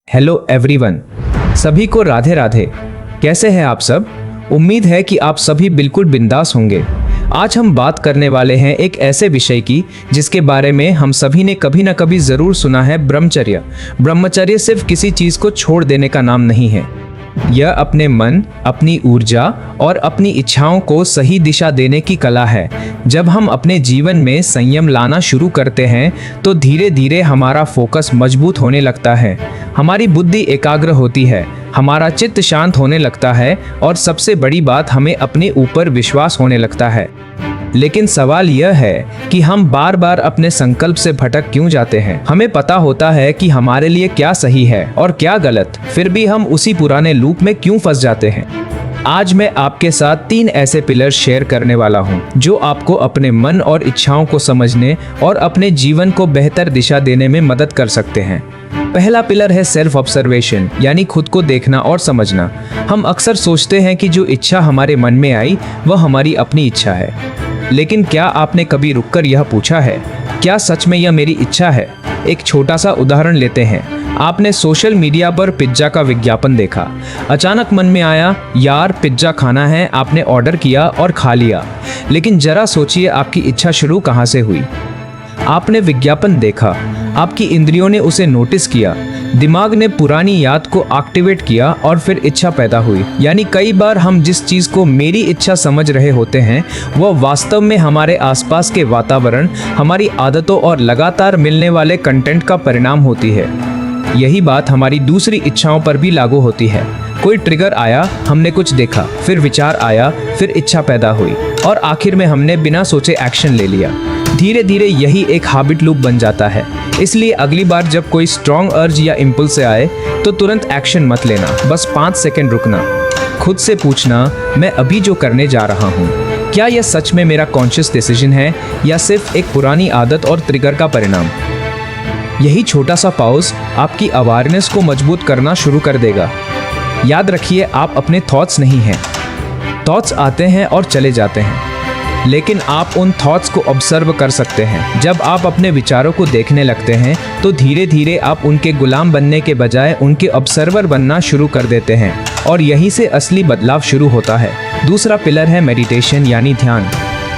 Hello everyone, सभी को राधे राधे। कैसे हैं आप सब? उम्मीद है कि आप सभी बिल्कुल बिंदास होंगे। आज हम बात करने वाले हैं एक ऐसे विषय की जिसके बारे में हम सभी ने कभी ना कभी ज़रूर सुना है, ब्रह्मचर्य। ब्रह्मचर्य सिर्फ किसी चीज़ को छोड़ देने का नाम नहीं है। यह अपने मन, अपनी ऊर्जा और अपनी इच्छाओं को सही दिशा देने की कला है। जब हम अपने जीवन में संयम लाना शुरू करते हैं तो धीरे धीरे हमारा फोकस मजबूत होने लगता है, हमारी बुद्धि एकाग्र होती है, हमारा चित्त शांत होने लगता है और सबसे बड़ी बात, हमें अपने ऊपर विश्वास होने लगता है। लेकिन सवाल यह है कि हम बार बार अपने संकल्प से भटक क्यों जाते हैं? हमें पता होता है कि हमारे लिए क्या सही है और क्या गलत, फिर भी हम उसी पुराने लूप में क्यों फंस जाते हैं? आज मैं आपके साथ 3 ऐसे पिलर शेयर करने वाला हूं जो आपको अपने मन और इच्छाओं को समझने और अपने जीवन को बेहतर दिशा देने में मदद कर सकते हैं। पहला पिलर है सेल्फ ऑब्जर्वेशन, यानी खुद को देखना और समझना। हम अक्सर सोचते हैं कि जो इच्छा हमारे मन में आई वह हमारी अपनी इच्छा है, लेकिन क्या आपने कभी रुककर यह पूछा है, क्या सच में यह मेरी इच्छा है? एक छोटा सा उदाहरण लेते हैं। आपने सोशल मीडिया पर पिज्जा का विज्ञापन देखा, अचानक मन में आया यार पिज्जा खाना है, आपने ऑर्डर किया और खा लिया। लेकिन जरा सोचिए, आपकी इच्छा शुरू कहाँ से हुई? आपने विज्ञापन देखा, आपकी इंद्रियों ने उसे नोटिस किया, दिमाग ने पुरानी याद को एक्टिवेट किया और फिर इच्छा पैदा हुई। यानी कई बार हम जिस चीज़ को मेरी इच्छा समझ रहे होते हैं वह वास्तव में हमारे आसपास के वातावरण, हमारी आदतों और लगातार मिलने वाले कंटेंट का परिणाम होती है। यही बात हमारी दूसरी इच्छाओं पर भी लागू होती है। कोई ट्रिगर आया, हमने कुछ देखा, फिर विचार आया, फिर इच्छा पैदा हुई और आखिर में हमने बिना सोचे एक्शन ले लिया। धीरे धीरे यही एक हैबिट लूप बन जाता है। इसलिए अगली बार जब कोई स्ट्रॉन्ग अर्ज या इम्पल्स आए तो तुरंत एक्शन मत लेना, बस 5 सेकंड रुकना, खुद से पूछना, मैं अभी जो करने जा रहा हूँ, क्या यह सच में मेरा कॉन्शियस डिसीजन है या सिर्फ एक पुरानी आदत और ट्रिगर का परिणाम? यही छोटा सा पॉज आपकी अवेयरनेस को मजबूत करना शुरू कर देगा। याद रखिए, आप अपने थॉट्स नहीं हैं। थॉट्स आते हैं और चले जाते हैं, लेकिन आप उन थॉट्स को ऑब्जर्व कर सकते हैं। जब आप अपने विचारों को देखने लगते हैं तो धीरे धीरे आप उनके गुलाम बनने के बजाय उनके ऑब्जर्वर बनना शुरू कर देते हैं और यहीं से असली बदलाव शुरू होता है। दूसरा पिलर है मेडिटेशन, यानी ध्यान।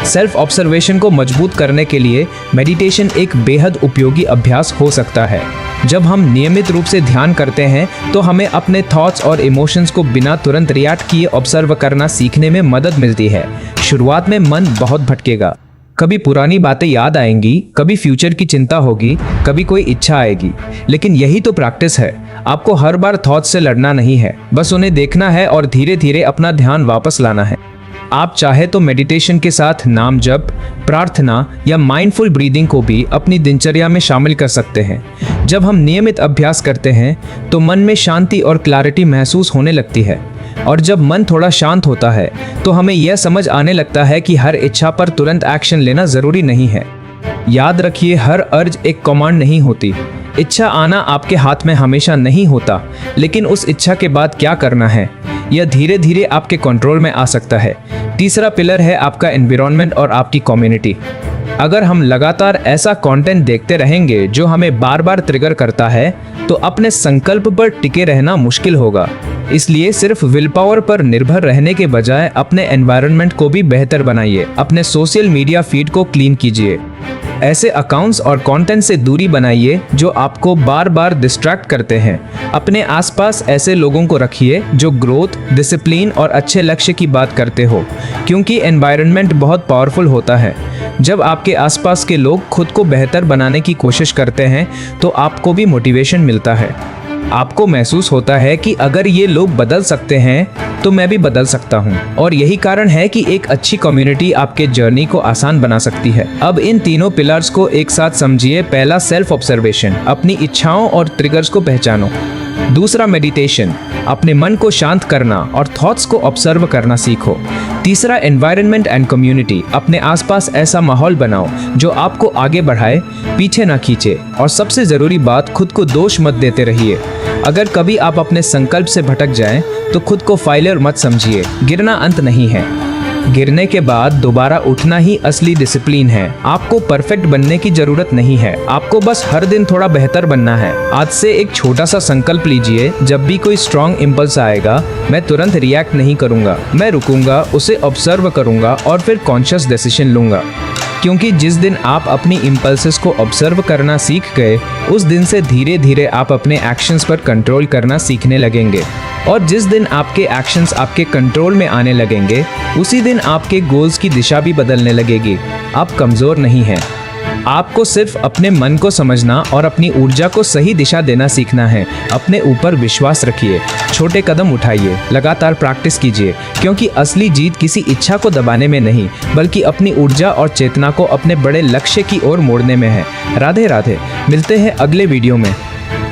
सेल्फ ऑब्जर्वेशन को मजबूत करने के लिए मेडिटेशन एक बेहद उपयोगी अभ्यास हो सकता है। जब हम नियमित रूप से ध्यान करते हैं तो हमें अपने थॉट्स और इमोशंस को बिना तुरंत रिएक्ट किए ऑब्जर्व करना सीखने में मदद मिलती है। शुरुआत में मन बहुत भटकेगा, कभी पुरानी बातें याद आएंगी, कभी फ्यूचर की चिंता होगी, कभी कोई इच्छा आएगी। लेकिन यही तो प्रैक्टिस है। आपको हर बार थॉट्स से लड़ना नहीं है, बस उन्हें देखना है और धीरे धीरे अपना ध्यान वापस लाना है। आप चाहे तो मेडिटेशन के साथ नाम जप, प्रार्थना या माइंडफुल ब्रीदिंग को भी अपनी दिनचर्या में शामिल कर सकते हैं। जब हम नियमित अभ्यास करते हैं तो मन में शांति और क्लैरिटी महसूस होने लगती है, और जब मन थोड़ा शांत होता है तो हमें यह समझ आने लगता है कि हर इच्छा पर तुरंत एक्शन लेना जरूरी नहीं है। याद रखिए, हर अर्ज एक कमांड नहीं होती। इच्छा आना आपके हाथ में हमेशा नहीं होता, लेकिन उस इच्छा के बाद क्या करना है यह धीरे धीरे आपके कंट्रोल में आ सकता है। तीसरा पिलर है आपका एनवायरनमेंट और आपकी कम्युनिटी। अगर हम लगातार ऐसा कंटेंट देखते रहेंगे जो हमें बार बार ट्रिगर करता है तो अपने संकल्प पर टिके रहना मुश्किल होगा। इसलिए सिर्फ विल पावर पर निर्भर रहने के बजाय अपने एनवायरनमेंट को भी बेहतर बनाइए। अपने सोशल मीडिया फीड को क्लीन कीजिए, ऐसे अकाउंट्स और कंटेंट से दूरी बनाइए जो आपको बार बार डिस्ट्रैक्ट करते हैं। अपने आसपास ऐसे लोगों को रखिए जो ग्रोथ, डिसिप्लिन और अच्छे लक्ष्य की बात करते हो, क्योंकि एनवायरनमेंट बहुत पावरफुल होता है। जब आपके आसपास के लोग खुद को बेहतर बनाने की कोशिश करते हैं तो आपको भी मोटिवेशन मिलता है। आपको महसूस होता है कि अगर ये लोग बदल सकते हैं तो मैं भी बदल सकता हूँ, और यही कारण है कि एक अच्छी कम्युनिटी आपके जर्नी को आसान बना सकती है। अब इन तीनों पिलर्स को एक साथ समझिए। पहला, सेल्फ ऑब्जर्वेशन, अपनी इच्छाओं और ट्रिगर्स को पहचानो। दूसरा, मेडिटेशन, अपने मन को शांत करना और थॉट्स को ऑब्जर्व करना सीखो। तीसरा, एनवायरनमेंट एंड कम्युनिटी, अपने आसपास ऐसा माहौल बनाओ जो आपको आगे बढ़ाए, पीछे ना खींचे। और सबसे ज़रूरी बात, खुद को दोष मत देते रहिए। अगर कभी आप अपने संकल्प से भटक जाएं तो खुद को फेलियर मत समझिए, गिरना अंत नहीं है। गिरने के बाद दोबारा उठना ही असली डिसिप्लिन है। आपको परफेक्ट बनने की जरूरत नहीं है, आपको बस हर दिन थोड़ा बेहतर बनना है। आज से एक छोटा सा संकल्प लीजिए, जब भी कोई स्ट्रॉन्ग इम्पल्स आएगा मैं तुरंत रिएक्ट नहीं करूंगा, मैं रुकूंगा, उसे ऑब्जर्व करूंगा और फिर कॉन्शियस डिसीजन लूंगा। क्योंकि जिस दिन आप अपनी इम्पल्सेस को ऑब्जर्व करना सीख गए, उस दिन से धीरे धीरे आप अपने एक्शंस पर कंट्रोल करना सीखने लगेंगे। और जिस दिन आपके एक्शंस आपके कंट्रोल में आने लगेंगे, उसी दिन आपके गोल्स की दिशा भी बदलने लगेगी। आप कमज़ोर नहीं हैं। आपको सिर्फ अपने मन को समझना और अपनी ऊर्जा को सही दिशा देना सीखना है। अपने ऊपर विश्वास रखिए, छोटे कदम उठाइए, लगातार प्रैक्टिस कीजिए, क्योंकि असली जीत किसी इच्छा को दबाने में नहीं, बल्कि अपनी ऊर्जा और चेतना को अपने बड़े लक्ष्य की ओर मोड़ने में है। राधे राधे। मिलते हैं अगले वीडियो में।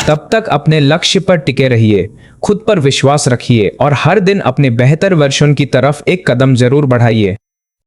तब तक अपने लक्ष्य पर टिके रहिए, खुद पर विश्वास रखिए और हर दिन अपने बेहतर वर्जन की तरफ एक कदम जरूर बढ़ाइए।